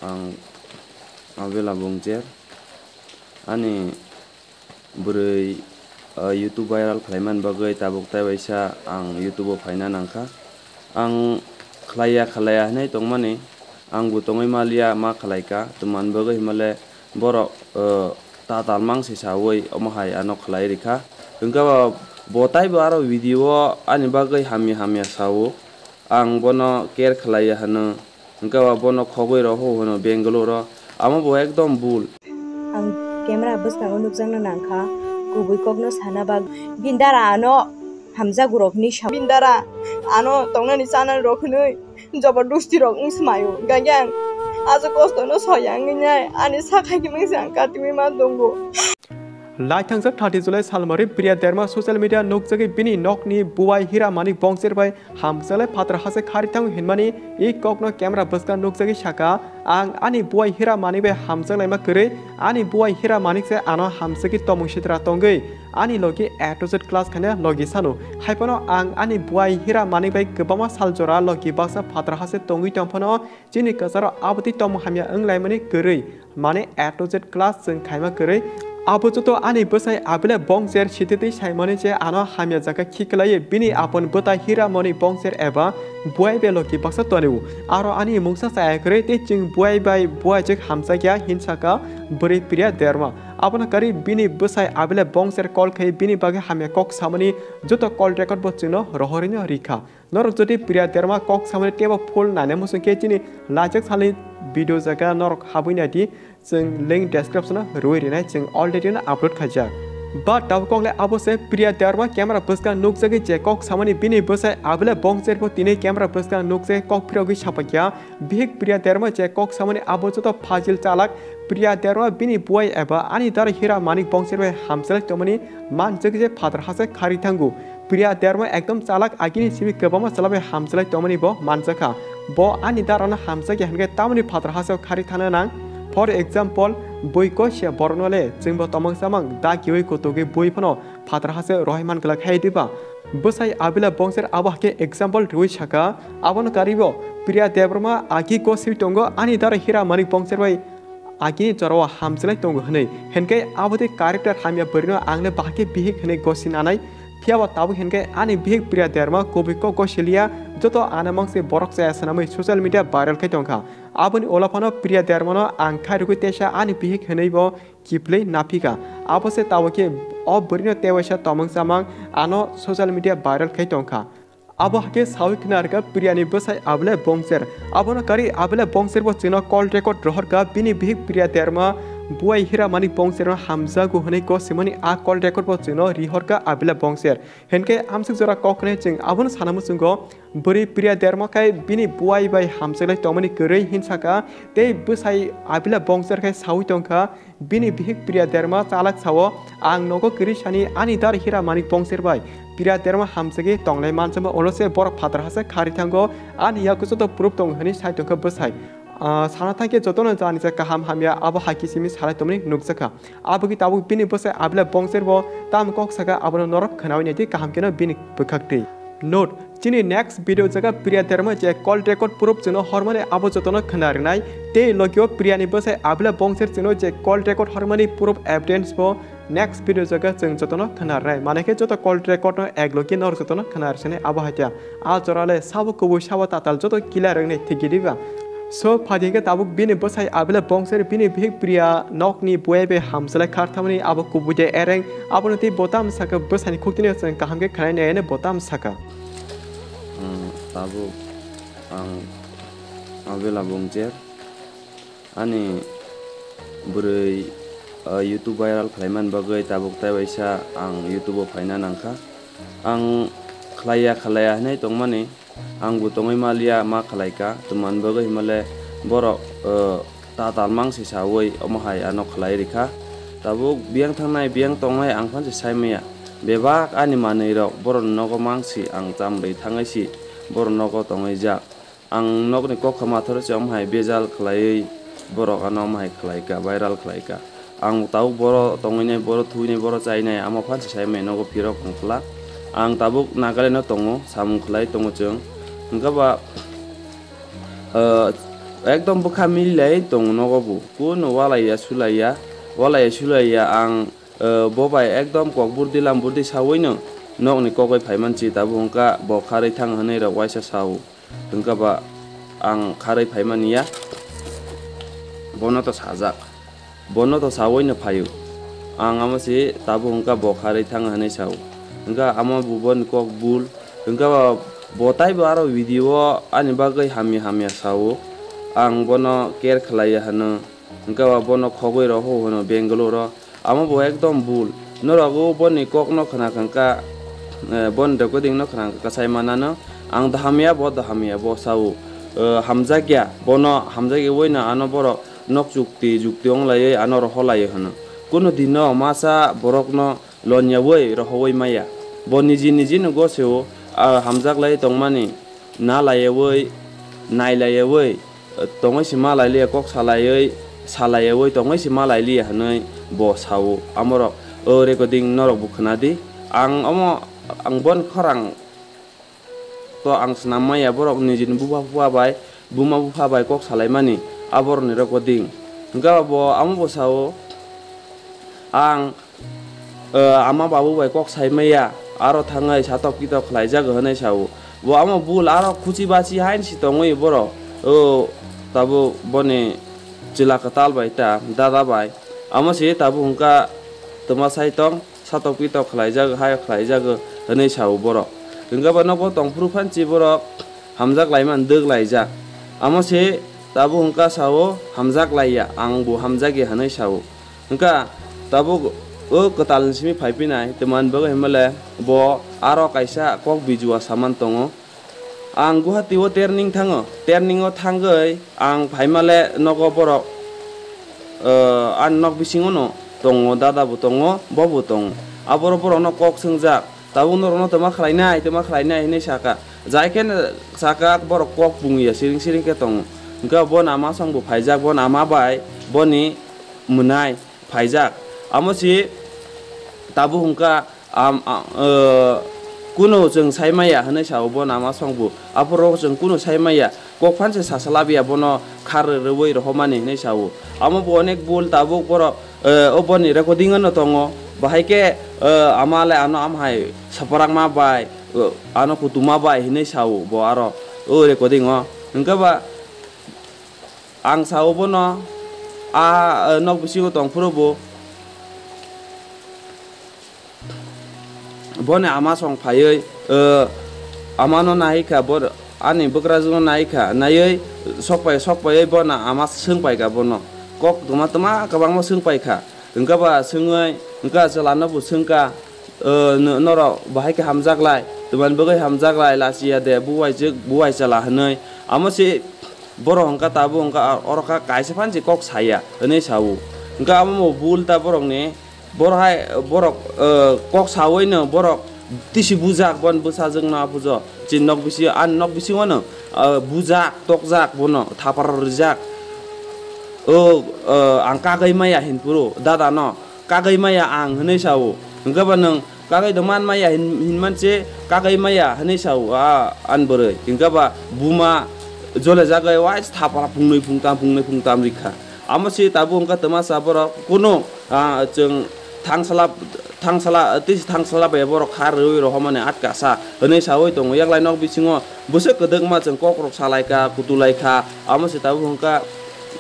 Ang abela bongjer ani bरै YouTube viral khlaiman bagui tabuk taibaisa ang YouTube phaina nangkha ang khlaya nei tongmani angbu tongoi malia ma khlaika tuman bagui himale borok ta talmang si sawoi omahai anok khlai rikha wngka botai bo aro video ani bagui hamya sawo ang bono care khlaya hano wngka bono khogoi ro ho hono Bangalore amo bo ekdom bul ang camera bwskango nukjakna nangkha kubui kokno sana bag bindara ano hamza gurokni bindara ano tongnani channel rokhnui jabardusti rok ungsmayo gagyang ajo kosto no soyang ngai ani sakhai ki mngsang katimi ma dongo Laithangsak 30 Julai salmari Priya Derma social media nokjagi bini nokni buai hira manik bongser bai hamsale patra hase kharitang hinmani e kokno camera baska nokjagi saka ang ani buai hira manik bai hamsang laima kore ani buai hira manik se ano hamsagi tomung sitra tongai ani logi A to Z class khane logi sanu haipano ang ani buai hira manik bai kebama saljora logi baksa patra hase tongui tongpano chini kasaro abati tomung hamya anglaimani kore mane A to Z class jeng khaima kore Apojoto ani bosai abile bongser sititi saimoni je ano hamya jaka khiklaye bini apon bota hira moni bongser eba buai be loki baksa toniu aro ani mungsa sa ekre te ching buai bai buai jek hamsa kya hinsaka buri Priya Derma apona kari bini bosai abile bongser call khai bini bage hamya kok samani joto call record bochino rohorino rikha nor jodi Priya Derma kok samani teba full nane musu ke chini lajak sali video jaka nor habuina di जों link description roi rinai जों already na upload khaja ba tabkong le abose Priya Derma camera buska nukjagi je kok samani bini bosai abile bongser po tine camera buska nukje kok phirogi sapakya big Priya Derma je kok samani abojoto fazil chalak Priya Derma bini buai eba ani dar hira manik bongser be hamsel tomani man jagi je father hase khari thangu Priya Derma ekdom chalak agini sibi kebama chalabe hamsel tomani bo manjaka bo ani dar ana hamsa ge hange tamani father hase khari thana nang For example, boi ko sia bornole jingbo tomang samang da kiwi kotoge boi phano phatra hase rohiman kala khai diba bosai abila bongser abahke example roi saka abon karibo Priya Derma aki ko si tongo ani dar hira manik bongser bai aki chorwa hamsle tongo hne henke abode character hamya berino angle bahke bihik hne gosinanai Piawa tabu henke ani bihik Priya Derma kobiko gosilia joto anamang se borok se sanamai social media viral khai tongkha aboni olafano Priya Derma no angkhai ruku tesha ani bihik heneibo kiplei napika abose tawake obrino tewasha tomang samang ano social media viral khai tongkha abo hake sawik narga Priya ni bosai able bongser abono kari able bongser bo chino call record rohor ka bini bihik Priya Derma buai hira manik bongser hamza go hne ko simoni a call record bo chino rihor ka abila bongser henke amsik jora kokne ching abon sanamu sungo buri Priya Derma kai bini buai bai hamsa lai tomani korei hinsaka tei bosai abila bongser kai sawi tongka bini bihik Priya Derma chalak sawo ang nogo kirisani ani dar hira manik bongser bai Priya Derma hamsage tonglai mansama olose bor phatar hase khari thango ani yakuso proof tong hani sai tongka bosai Sanatake jotono jani se kaham hamya abo hakisimi salai tomni nukjaka abogi tabu bini bose abla bongser bo tam kok saka abono norok khanawi neti kaham kena bini bukhakti note chini next video jaga Priya Derma je call record proof chino hormone abo jotono khanarnai te logyo Priya ni bose abla bongser chino je call record hormone proof evidence bo next video jaga jeng jotono khanarnai maneke joto call record no egloki nor jotono khanarsene abo hatia a jorale sabo kubu sabo tatal joto kilarang ne thigidiba So padiga tabuk bini bosai abila bongser bini bihik Priya nokni buebe hamsala kharthamani abo kubuje ereng abonati botam saka bosani khuktini sen kahamke khaine ene botam saka tabuk ang abila bongjer ani buri YouTube viral khlaiman bagai tabuk taibaisa ang YouTube phaina nangkha ang khlaya nei tongmani angbu tongoi malia ma khalaika tuman bagai himale borok ta talmang si sawoi omahai anok khlai rikha tabuk biang thangnai biang tongnai angphan si saimaya bebak ani manei rok bor nogo mangsi ang chamrei thangai si bor nogo tongai ja ang nogni kokhama thore se omahai bezal khlai borok ano omahai khlaika viral khlaika ang tau boro tongai boro thuini boro chainai amo phan si saimai nogo pirok khla ang tabuk Nagaland no tongo samung khlai tongo chung ngaba एकदम बुखा मिलिलाय दं नगबु कुनु walaya sulaya ang bobai ekdom kok burdi lam burdi sawoino nok ni kokai phaimanchi tabu hongka bo kharai thang hanai ra waisa sawu hongka ba ang kharai phaimania bono to sajak bono to sawoino phayu ang amasi tabu hongka bo kharai thang hanai sawu hongka ama bubon kok bul hongka ba botai ba aro video ani bagai hamya sawu ang bono care khlaya hano hingga bono khogoi ro hono Bangalore amo bo ekdom bul norago boni kok no khana kangka bon recording no khana ka sai manana ang dahamia bo sau hamjagya bono hamjagi woina ano boro nok jukti ong lai ano ro holai hono kuno dino masa borok no lonya woi ro hoi maya boni niji no go seo hamjag lai tongmani na lai woi nai lai woi tongoi sima lai le kok salai salaya woi tongai si malai li hanai bo sawu amorok recording norok bukhnadi ang bon khorang to ang snamaya borok nijin buma bufa bai kok salai mani abor ni recording nga bo amo bo sawu ang ama babu bai kok sai maya aro thangai satok kitok khlai jag hanai sawu bo amo bul aro khuchi bachi hain si tongoi boro tabu bone jila katal bai ta dada bai amo si tabu hungka toma sai tong satok pitok khlai jag hanai sawu boro hingga ba nobo tong prufan chi boro hamjak laiman deug laijak amo si tabu hungka sawu hamjak laia ang bu hamjagi hanai sawu hingka tabu ketal simi phaipinai teman bagai himale bo aro kaisa kok bijua saman tongo ang Guwahati o turning o thangai ang phaimale nogo borok an nok bisingo no tongo dada bu tongo bobu tongo aboro borok no kok sengjak tabung no toma khlainai hine saka jaiken saka borok kok bungiya siring ke tongo hingga bon ama sangbu phaijak bon ama bai boni munai phaijak amosi tabu hungka kuno jeng saimaya hanai sawo bo nama songbu aporo jeng kuno saimaya kok phanse sasalabia bono khar rewoi rohmani hanai sawo amo bo onek bol tabu boro oboni recording no tongo bahaike amale ano amhai saparang ma bai ano kutuma bai hanai sawo bo aro recording o hingga ba ang sawo bono nok bisingo tong puro bone ama song phayoi amano naika bor ani bukrajuno naika nayoi sokpai bona ama sungpai ga bono kok tuma kabangmo sungpai kha hingga ba sungai hingga jalana bu sungka noro bahai ke hamjak lai tuman bagai hamjak lai lasia de buai jala hanai amosi boro hingga tabu hingga oroka kaise phanji kok saya hanai sawu hingga amo bul ta borok ni borok kok sawoino borok tisi bujak bon busajeng na pujo jinnok bisi an nok bisi wono bujak tokjak bono thapar rijak ang kagai maya hinpuro dada no kagai maya ang hanai sawo hingga baneng kagai deman maya hinmanche kagai maya hanai sawo an boroi hingga ba buma jole jagai wais thapar pungnoi pungtam rikha amosi tabu hingga temasa borok kuno jeng tangsala be borok kharoi rohmane atkasa hanai sawoi tongo yaklai nok bisingo bose kedeng ma jeng kokrok salaika kutulaika amo sitabu hongka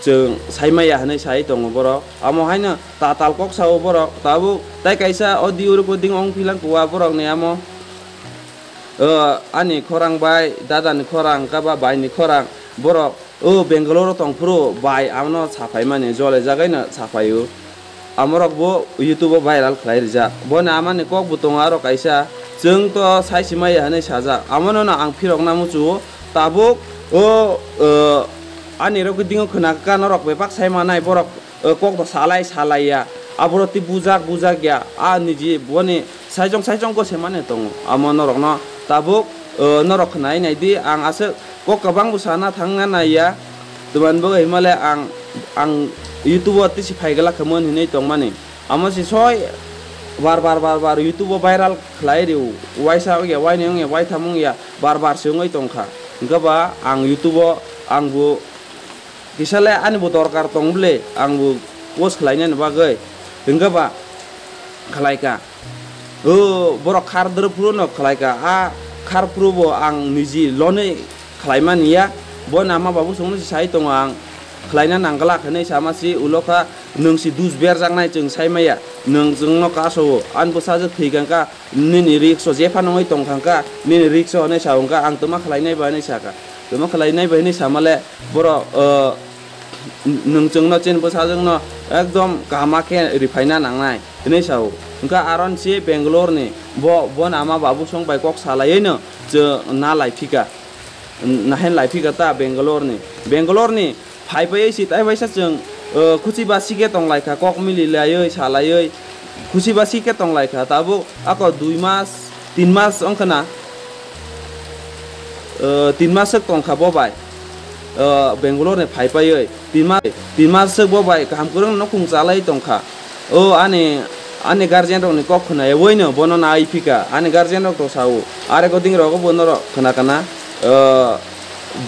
jeng saimaya hanai sai tongo borok amo haina tatal kok sawo borok tabu tai kaisa audio recording ong pilang kuwa borok ne amo ani khorang bai dada ni khorang kaba bai ni khorang borok Bangalore tong puro bai amno sapai mane jole jagai na sapayu amorok bo YouTube viral khlai rijak bo na amane kok butong aro kaisa jeng to saisimai hanai saja amono na ang phirok namuchu tabuk ani recording khna ka norok bepak saimanai borok kok to salai ya aboroti bujak ya niji boni saijong ko semane tongo amonorok no tabuk norok khnai nai di ang ase kok kabang busana thangna na ya tuban bo himale ang YouTube tisi phaigala khamon hinai tongmani amosi soi bar YouTube viral khlai riu waisa ya waineng ya wai thamung ya bar sungoi tongkha hingga ba ang YouTube ang bu kisale ani bo dorkar tongle ang bo post khlaina ni bagai hingga ba khlaika borok khar drupru no khlaika a khar prubo ang niji lone khlaimania bo nama babu songno sai tong ang khlaina nangala khane samasi uloka nungsi dus ber jangnai jeng saimaya nung jengno kaso an bosaje thigangka nini rikso jefa nongoi tongkhangka nini rikso ne saungka ang tuma khlainai ba ne saka tuma khlainai ba ne samale boro nung jengno chen bosajengno ekdom kamake rifaina nangnai ne sao engka aron si Bangalore ni bo nama babu song bai kok salayeino je na laifika nahen laifika ta Bangalore ni phai pai si tai bai sa jeng kuchi basi ke tong laika kok mili layoi salayoi kuchi basi ke tong laika tabu ako 2 mas 3 mas ongkana 3 mas sek tong khabo bai Bangalore ni phai pai 3 mas sek bo bai kam kurang no khung chalai tong kha ane guardian rok ni kok khna ewoino bono na ifika ane guardian rok to sau are ko ding rok bono ro khna kana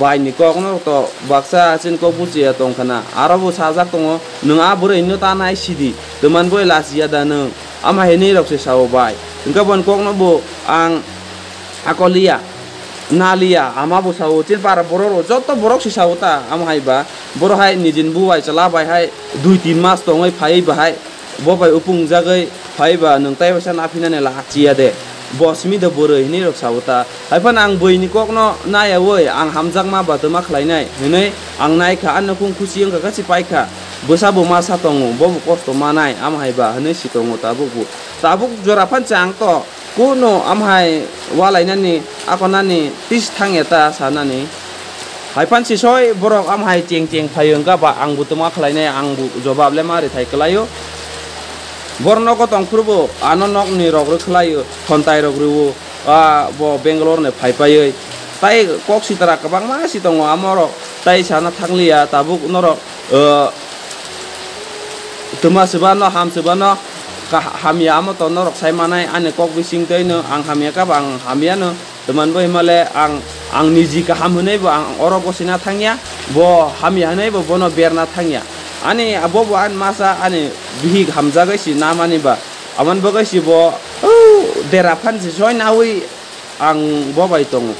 bai ni kok no to baksa chin ko buchi ya tong khana arabu sajak tongo nunga bure inno ta nai sidi teman boy lasia dana ama heni rok se sau bai engka bon kok no bo ang akolia nalia ama bo sau chin para bororo joto borok si sau ta ama hai ba boro hai nijin buai chala bai hai 2-3 mas tongoi phai ba hai bo bai upung jagai phai ba nung tai basa afina ne la chia de bos mi de boroi ni rok sauta haipan ang boi ni kok no na ya woi ang hamjak ma ba to ma khlainai hene ang nai kha an kung khusi ang ka si pai kha bosa bo ma sa tongo bo bo kosto manai am hai ba hene si tongo tabuk jora pan chang to kuno am hai walai nani akonani tis thangeta sanani haipan si soi borok am hai cheng phayung ka ba ang butuma khlainai ang bu jawab le mari thai klayo borno ko tong purbo anonok ni rok khlayo thontai rok ruwo bo Bangalore ne phai pai tai kok sitara kabang ma si tongo amoro tai sana thanglia tabuk noro tuma sebano ham sebano ka hamya amo to norok sai manai ane kok bising tai no ang hamya ka bang hamya no teman boy male ang niji ka ham hunai bo ang oro ko sina thangya bo hamya hunai bo bono berna thangya ani abo an masa ani bihi hamza ga si namani ba aman ba ga si bo derapan si soi nawi ang bo bai tong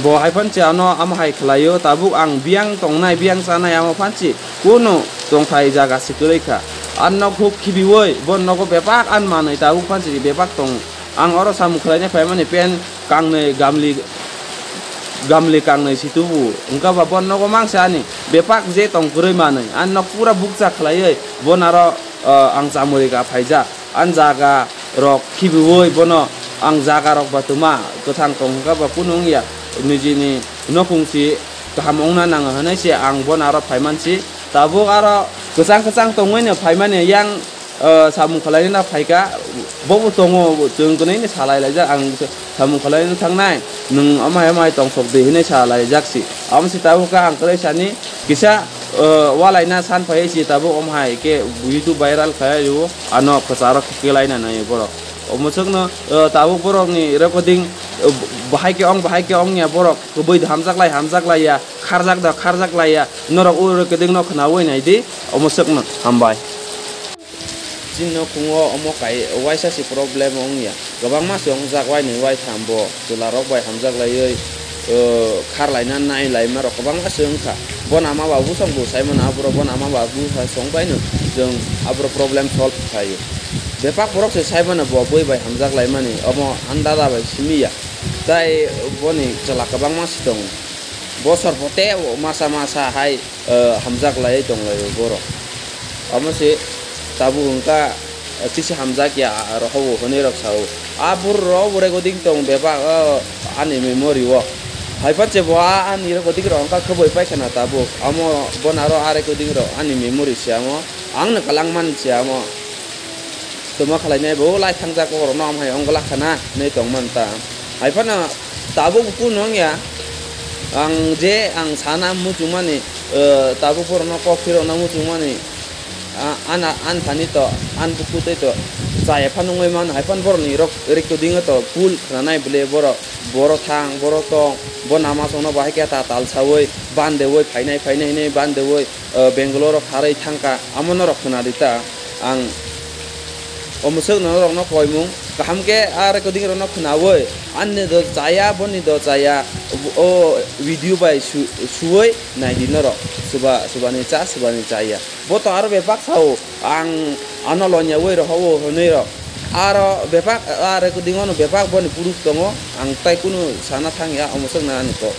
bo hai pan cha no am hai khlayo tabuk ang biang tong nai biang sana am panchi kuno tong thai jaga sikleika an no khop khibi woi bon no ko bepak an manai tabuk panchi bepak tong ang oro sam khlainya pai mani pen kang ne gamle kang nei situ bu engka ba bon no ko mangsa ni bepak je tong kuroi manai an no pura bukja khlai bon aro ang samuri ka phaija an jaga rok khibi woi bono ang jaga rok batuma kothang tong ka ba punung ya nijini no pungsi kahamong na nang hanai si ang bon aro phaiman si tabu aro kesang tongoi ne phaiman yang samung khalai na phaika bobu tongo jeng kunai ni salai laja ang samung khalai na thangnai nung amai tong sok de hine salai jaksi am si tabu ka ang kale sani kisa walai na san phai si tabu amai ke YouTube viral khaya yu ano khasara khilai na nai boro omosok no tabu borok ni recording bahai ke ong nya borok kuboi hamjak lai ya kharjak lai ya norok u recording no khnawi nai di omosok no hambai jinno kungo omo kai waisa si problem ong ya gabang mas yong jak wai ni wai thambo tularok bai hamjak lai khar lai nan nai lai ma rok gabang mas yong kha bon ama babu song bu sai mana abro bon ama babu ha song bai no jong abro problem solve khai bepak borok se sai mana bo boi bai hamjak lai mani omo andada bai simi ya tai boni chala gabang mas dong bosor pote masa hai hamjak lai dong lai boro omo se tabu hungka kisi hamzak ya roho hone rok sau abur ro bore goding tong beba ani memori wo hai pache bo ani ro goding ro hungka khoboi pai kana tabu amo bonaro are goding ro ani memori siamo ang na kalangman siamo tuma khalai nai bo lai thangja ko ro nom hai ongla khana nei tong man ta hai pana tabu ku nong ya ang je ang sana mu chumani tabu por no ko khiro na mu chumani an thani to an buku to saya panungoi man haifan bor ni rok recording to full ranai bele boro thang boro tong bo nama sono bahai kya ta tal sawoi bande woi phainai ne bande woi Bangalore kharai thangka amon rok khna dita ang omusuk no rok no koimung kaham ke recording ro no khna woi anne do jaya boni do jaya o video bai suwoi nai din ro subani jaya bo to aro bepak sao ang anolonya woi ro hawo honei ro aro bepak recording ono bepak boni puruk tongo ang tai kuno sana thang ya omusuk na ni ko